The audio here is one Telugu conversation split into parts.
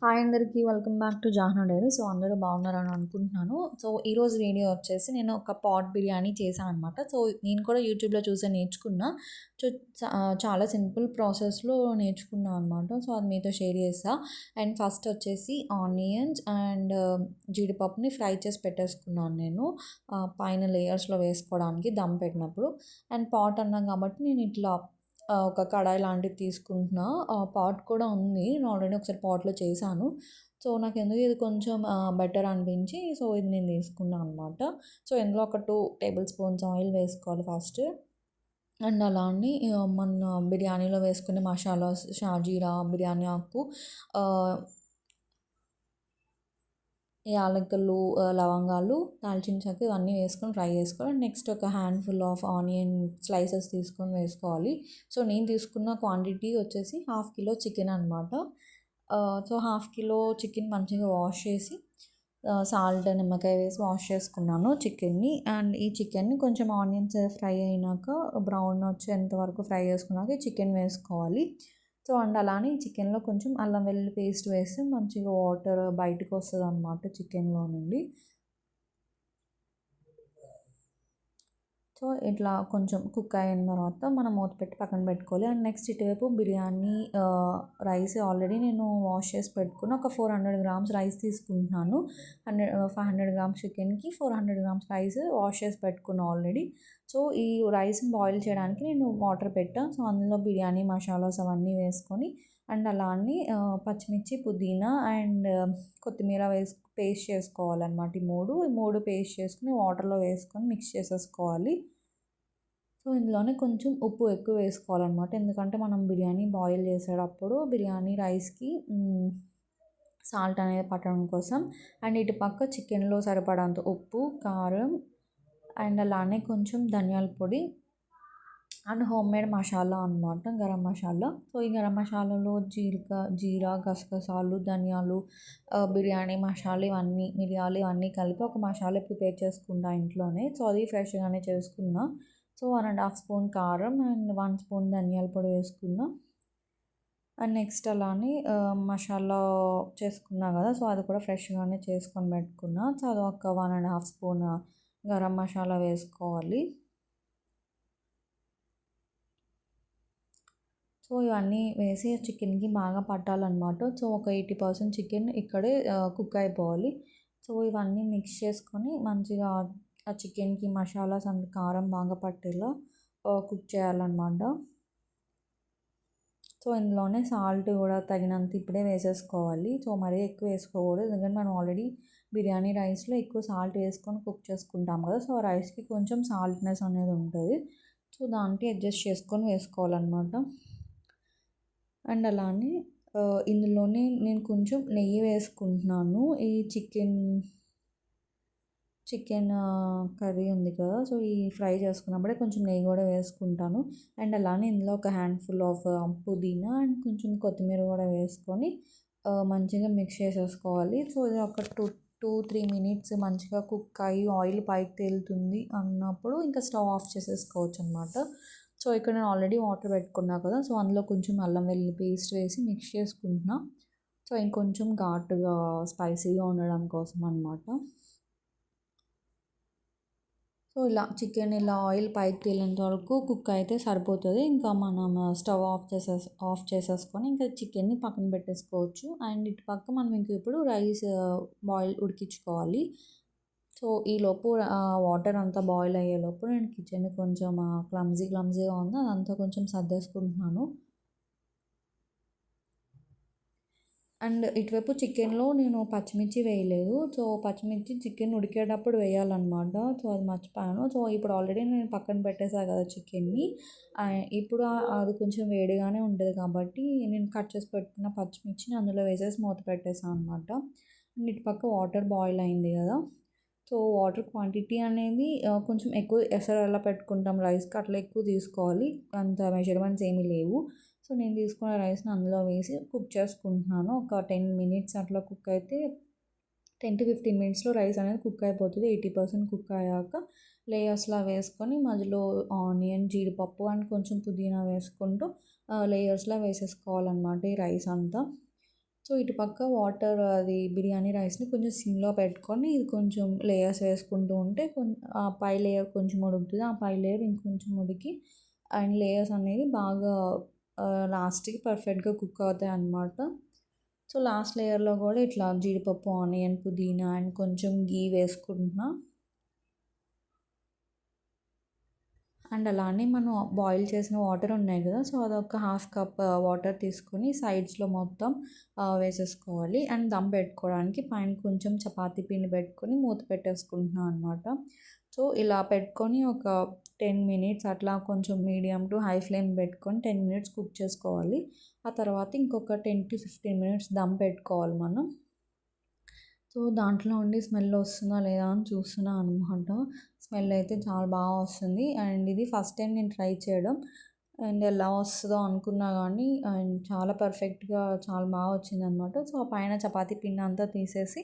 హాయ్ అందరికీ welcome back to Jahnavi diary. So అందరూ బాగున్నారని అనుకుంటున్నాను. సో ఈరోజు వీడియో వచ్చేసి నేను ఒక పాట్ బిర్యానీ చేశాను అనమాట. సో నేను కూడా యూట్యూబ్లో చూసే నేర్చుకున్నా. సో చాలా సింపుల్ ప్రాసెస్లో నేర్చుకున్నాను అనమాట. సో అది మీతో షేర్ చేస్తా. అండ్ ఫస్ట్ వచ్చేసి ఆనియన్స్ అండ్ జీడిపప్పుని ఫ్రై చేసి పెట్టేసుకున్నాను నేను పైన లేయర్స్లో వేసుకోవడానికి దమ్ పెట్టినప్పుడు. అండ్ పాట్ అన్నాం కాబట్టి నేను ఇట్లా ఒక కడాయి లాంటిది తీసుకుంటున్నా. పాట్ కూడా ఉంది. నేను ఆల్రెడీ ఒకసారి పాట్‌లో చేశాను. సో నాకెందుకో ఇది కొంచెం బెటర్ అనిపించి సో ఇది నేను తీసుకున్నా అనమాట. సో ఇందులో ఒక 2 టేబుల్ స్పూన్స్ ఆయిల్ వేసుకోవాలి ఫస్ట్. అండ్ అలానే మన బిర్యానీలో వేసుకునే మసాలాస్ షాజీరా, బిర్యానీ ఆకు, ఆహ్, యాలకులు, లవంగాలు, దాల్చిన చెక్క ఇవన్నీ వేసుకొని ఫ్రై చేసుకోవాలి. నెక్స్ట్ ఒక హ్యాండ్‌ఫుల్ ఆఫ్ ఆనియన్ స్లైసెస్ తీసుకొని వేసుకోవాలి. సో నేను తీసుకున్న క్వాంటిటీ వచ్చేసి హాఫ్ కిలో చికెన్ అనమాట. సో హాఫ్ కిలో చికెన్ మంచిగా వాష్ చేసి సాల్ట్, నిమ్మకాయ వేసి వాష్ చేసుకున్నాను చికెన్ని. అండ్ ఈ చికెన్ని కొంచెం ఆనియన్స్ ఫ్రై అయినాక బ్రౌన్ వచ్చేంత వరకు ఫ్రై చేసుకున్నాక ఈ చికెన్ వేసుకోవాలి. సో అండ్ అలానే ఈ చికెన్లో కొంచెం అల్లం వెల్లుల్లి పేస్ట్ వేస్తే మంచిగా వాటర్ బయటకు వస్తుంది అన్నమాట చికెన్లో నుండి. సో ఇట్లా కొంచెం కుక్ అయిన తర్వాత మనం మూత పెట్టి పక్కన పెట్టుకోవాలి. అండ్ నెక్స్ట్ ఇటువైపు బిర్యానీ రైస్ ఆల్రెడీ నేను వాష్ చేసి పెట్టుకుని ఒక 400 గ్రామ్స్ రైస్ తీసుకుంటున్నాను. 500 గ్రామ్స్ చికెన్కి 400 గ్రామ్స్ రైస్ వాష్ చేసి పెట్టుకున్నాను ఆల్రెడీ. సో ఈ రైస్ని బాయిల్ చేయడానికి నేను వాటర్ పెట్టాను. సో అందులో బిర్యానీ మసాలాస్ అవన్నీ వేసుకొని అండ్ అలానే పచ్చిమిర్చి, పుదీనా అండ్ కొత్తిమీర పేస్ట్ చేసుకోవాలన్నమాట. ఈ మూడు పేస్ట్ చేసుకుని వాటర్లో వేసుకొని మిక్స్ చేసేసుకోవాలి. సో ఇందులోనే కొంచెం ఉప్పు ఎక్కువ వేసుకోవాలన్నమాట. ఎందుకంటే మనం బిర్యానీ బాయిల్ చేసేటప్పుడు బిర్యానీ రైస్కి సాల్ట్ అనేది పట్టడం కోసం. అండ్ ఇటు పక్క చికెన్లో సరిపడంత ఉప్పు, కారం అండ్ అలానే కొంచెం ధనియాల పొడి అండ్ హోమ్మేడ్ మసాలా అనమాట, గరం మసాలా. సో ఈ గరం మసాలాలో జీరా, గసగసాలు, ధనియాలు, బిర్యానీ మసాలా ఇవన్నీ, మిరియాలు ఇవన్నీ కలిపి ఒక మసాలా ప్రిపేర్ చేసుకుంటా ఇంట్లోనే. సో అది ఫ్రెష్గానే చేసుకున్నా. సో 1.5 స్పూన్ కారం అండ్ 1 స్పూన్ ధనియాల పొడి వేసుకున్నా. అండ్ నెక్స్ట్ అలానే మసాలా చేసుకున్నా కదా, సో అది కూడా ఫ్రెష్గానే చేసుకొని పెట్టుకున్నా. సో అది ఒక 1.5 స్పూన్ గరం మసాలా వేసుకోవాలి. సో ఇవన్నీ వేసి చికెన్కి బాగా పట్టాలన్నమాట. సో ఒక 80% చికెన్ ఇక్కడే కుక్ అయిపోవాలి. సో ఇవన్నీ మిక్స్ చేసుకొని మంచిగా ఆ చికెన్కి మసాలాస్ అండ్ కారం బాగా పట్టేలా కుక్ చేయాలన్నమాట. సో ఇందులోనే సాల్ట్ కూడా తగినంత ఇప్పుడే వేసేసుకోవాలి. సో మరీ ఎక్కువ వేసుకోకూడదు, ఎందుకంటే మనం ఆల్రెడీ బిర్యానీ రైస్లో ఎక్కువ సాల్ట్ వేసుకొని కుక్ చేసుకుంటాం కదా. సో రైస్కి కొంచెం సాల్ట్నెస్ అనేది ఉంటుంది. సో దానికి అడ్జస్ట్ చేసుకొని వేసుకోవాలన్నమాట. అండ్ అలానే ఇందులోనే నేను కొంచెం నెయ్యి వేసుకుంటున్నాను. ఈ చికెన్ కర్రీ ఉంది కదా, సో ఈ ఫ్రై చేసుకున్నప్పుడే కొంచెం నెయ్యి కూడా వేసుకుంటాను. అండ్ అలానే ఇందులో ఒక హ్యాండ్ఫుల్ ఆఫ్ పుదీనా అండ్ కొంచెం కొత్తిమీర కూడా వేసుకొని మంచిగా మిక్స్ చేసేసుకోవాలి. సో ఇది ఒక 2-3 మినిట్స్ మంచిగా కుక్ అయ్యి ఆయిల్ పైకి తేలుతుంది అన్నప్పుడు ఇంకా స్టవ్ ఆఫ్ చేసేసుకోవచ్చు అనమాట. సో ఇక్కడ నేను ఆల్రెడీ వాటర్ పెట్టుకున్నా కదా, సో అందులో కొంచెం అల్లం వెల్లుల్లి పేస్ట్ వేసి మిక్స్ చేసుకుంటున్నా. సో ఇంకొంచెం ఘాటుగా స్పైసీగా ఉండడం కోసం అనమాట. సో ఇలా చికెన్ ఇలా ఆయిల్ పైకి తేలేంత వరకు కుక్ అయితే సరిపోతుంది. ఇంకా మనం స్టవ్ ఆఫ్ చేసేసుకొని ఇంకా చికెన్ని పక్కన పెట్టేసుకోవచ్చు. అండ్ ఇటు పక్క మనం ఇంక ఇప్పుడు రైస్ బాయిల్ ఉడికించుకోవాలి. సో ఈలోపు వాటర్ అంతా బాయిల్ అయ్యేలోపు నేను కిచెన్ కొంచెం క్లమ్జీగా ఉంది, అదంతా కొంచెం సర్దేసుకుంటున్నాను. అండ్ ఇటువైపు చికెన్లో నేను పచ్చిమిర్చి వేయలేదు. సో పచ్చిమిర్చి చికెన్ ఉడికేటప్పుడు వేయాలన్నమాట. సో అది మర్చిపోయాను. సో ఇప్పుడు ఆల్రెడీ నేను పక్కన పెట్టేసా కదా చికెన్ని. ఇప్పుడు అది కొంచెం వేడిగానే ఉంటుంది కాబట్టి నేను కట్ చేసి పెట్టుకున్న పచ్చిమిర్చిని అందులో వేసేసి మూత పెట్టేసాను అనమాట. అండ్ ఇటు పక్క వాటర్ బాయిల్ అయింది కదా, సో వాటర్ క్వాంటిటీ అనేది కొంచెం ఎక్కువ ఎసరు ఎలా పెట్టుకుంటాం రైస్కి అట్లా ఎక్కువ తీసుకోవాలి. అంత మెజర్మెంట్స్ ఏమీ లేవు. సో నేను తీసుకున్న రైస్ని అందులో వేసి కుక్ చేసుకుంటున్నాను. ఒక 10 మినిట్స్ అట్లా కుక్ అయితే 10-15 మినిట్స్లో రైస్ అనేది కుక్ అయిపోతుంది. 80% కుక్ అయ్యాక లేయర్స్లా వేసుకొని మధ్యలో ఆనియన్, జీడిపప్పు అండ్ కొంచెం పుదీనా వేసుకుంటూ లేయర్స్లా వేసేసుకోవాలన్నమాట ఈ రైస్ అంతా. సో ఇటుపక్క వాటర్ అది బిర్యానీ రైస్ని కొంచెం సిమ్లో పెట్టుకొని ఇది కొంచెం లేయర్స్ వేసుకుంటూ ఉంటే ఆ పై లేయర్ కొంచెం ఉడుకుతుంది, ఆ పై లేయర్ ఇంకొంచెం ఉడికి అండ్ లేయర్స్ అనేది బాగా లాస్ట్కి పర్ఫెక్ట్గా కుక్ అవుతాయి అన్నమాట. సో లాస్ట్ లేయర్లో కూడా ఇట్లా జీడిపప్పు, ఆనియన్, పుదీనా అండ్ కొంచెం గీ వేసుకుంటున్నా. అండ్ అలానే మనం బాయిల్ చేసిన వాటర్ ఉన్నాయి కదా, సో అదొక హాఫ్ కప్ వాటర్ తీసుకొని సైడ్స్లో మొత్తం వేసేసుకోవాలి. అండ్ దమ్ పెట్టుకోవడానికి పైన కొంచెం చపాతీ పిండి పెట్టుకొని మూత పెట్టేసుకుంటున్నాను అనమాట. సో ఇలా పెట్టుకొని ఒక 10 మినిట్స్ అట్లా కొంచెం మీడియం టు హై ఫ్లేమ్ పెట్టుకొని 10 మినిట్స్ కుక్ చేసుకోవాలి. ఆ తర్వాత ఇంకొక 10-15 మినిట్స్ దమ్ పెట్టుకోవాలి మనం. సో దాంట్లో ఉండి స్మెల్ వస్తుందా లేదా అని చూస్తున్నా అనమాట. స్మెల్ అయితే చాలా బాగా వస్తుంది. అండ్ ఇది ఫస్ట్ టైం నేను ట్రై చేయడం. అండ్ ఎలా వస్తుందో అనుకున్నా కానీ అండ్ చాలా పర్ఫెక్ట్గా చాలా బాగా వచ్చిందనమాట. సో ఆ పైన చపాతీ పిండి అంతా తీసేసి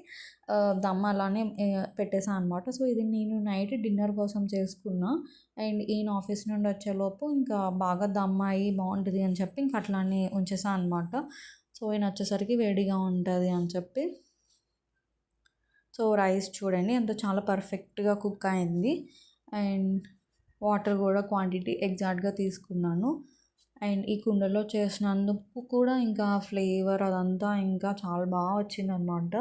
దమ్ అలానే పెట్టేసాను అనమాట. సో ఇది నేను నైట్ డిన్నర్ కోసం చేసుకున్నా. అండ్ ఈయన ఆఫీస్ నుండి వచ్చేలోపు ఇంకా బాగా దమ్ అయ్యి బాగుంటుంది అని చెప్పి ఇంకా అట్లానే ఉంచేసాను అనమాట. సో ఈయన వచ్చేసరికి వేడిగా ఉంటుంది అని చెప్పి. సో రైస్ చూడండి ఎంత చాలా పర్ఫెక్ట్గా కుక్ అయింది. అండ్ వాటర్ కూడా క్వాంటిటీ ఎగ్జాక్ట్గా తీసుకున్నాను. అండ్ ఈ కుండలో చేసినందుకు కూడా ఇంకా ఫ్లేవర్ అదంతా ఇంకా చాలా బాగా వచ్చిందనమాట.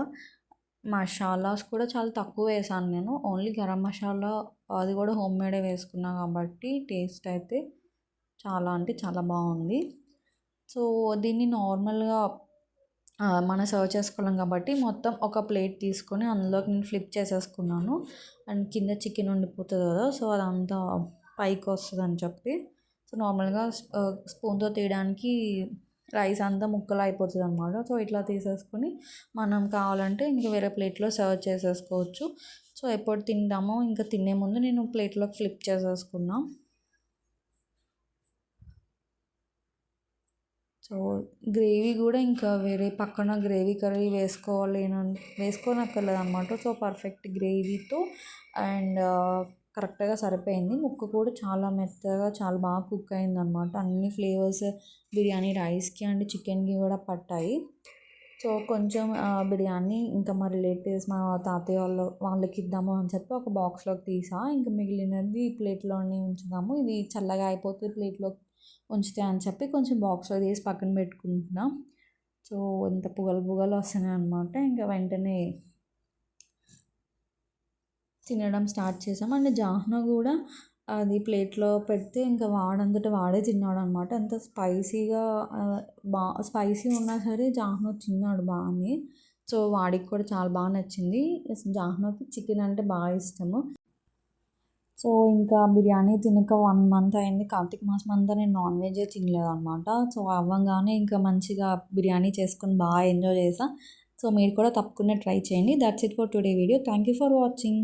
మసాలాస్ కూడా చాలా తక్కువ వేసాను నేను. ఓన్లీ గరం మసాలా అది కూడా హోమ్ మేడే వేసుకున్నా కాబట్టి టేస్ట్ అయితే చాలా అంటే చాలా బాగుంది. సో దీన్ని నార్మల్గా మనం సర్వ్ చేసుకోలేం కాబట్టి మొత్తం ఒక ప్లేట్ తీసుకొని అందులోకి నేను ఫ్లిప్ చేసేసుకున్నాను. అండ్ కింద చికెన్ ఉండిపోతుంది కదా, సో అదంతా పైకి వస్తుంది అని చెప్పి. సో నార్మల్గా స్పూన్తో తీయడానికి రైస్ అంతా ముక్కలు అయిపోతుంది అనమాట. సో ఇట్లా తీసేసుకొని మనం కావాలంటే ఇంకా వేరే ప్లేట్లో సర్వ్ చేసేసుకోవచ్చు. సో ఎప్పుడు తింటామో ఇంకా తినే ముందు నేను ప్లేట్లోకి ఫ్లిప్ చేసేసుకున్నా. సో గ్రేవీ కూడా ఇంకా వేరే పక్కన గ్రేవీ కర్రీ వేసుకోనక్కర్లేదు అనమాట. సో పర్ఫెక్ట్ గ్రేవీతో అండ్ కరెక్ట్గా సరిపోయింది. ముక్క కూడా చాలా మెత్తగా చాలా బాగా కుక్ అయిందనమాట. అన్ని ఫ్లేవర్స్ బిర్యానీ రైస్కి అండ్ చికెన్కి కూడా పట్టాయి. సో కొంచెం బిర్యానీ ఇంకా మా రిలేటివ్స్ మా తాతయ్య వాళ్ళకి ఇద్దాము అని చెప్పి ఒక బాక్స్లోకి తీసా. ఇంకా మిగిలినది ప్లేట్లోనే ఉంచుదాము, ఇది చల్లగా అయిపోతే ప్లేట్లో ఉంచితే అని చెప్పి కొంచెం బాక్స్లో తీసి పక్కన పెట్టుకుంటున్నాం. సో ఇంత పుగలు వస్తున్నాయి అనమాట. ఇంకా వెంటనే తినడం స్టార్ట్ చేసాం. అండ్ జాహ్నవి కూడా అది ప్లేట్లో పెడితే ఇంకా వాడంతట వాడే తిన్నాడు అనమాట. అంత స్పైసీగా స్పైసీ ఉన్నా సరే జాహ్నవి తిన్నాడు బాగానే. సో వాడికి కూడా చాలా బాగా నచ్చింది. జాహ్నవికి చికెన్ అంటే బాగా ఇష్టము. సో ఇంకా బిర్యానీ తినక 1 మంత్ అయింది. కార్తీక మాసం అంతా నేను నాన్ వెజ్జే తినలేదనమాట. సో అవ్వంగానే ఇంకా మంచిగా బిర్యానీ చేసుకొని బాగా ఎంజాయ్ చేసా. సో మీరు కూడా తప్పకుండా ట్రై చేయండి. That's it for today video. Thank you for watching.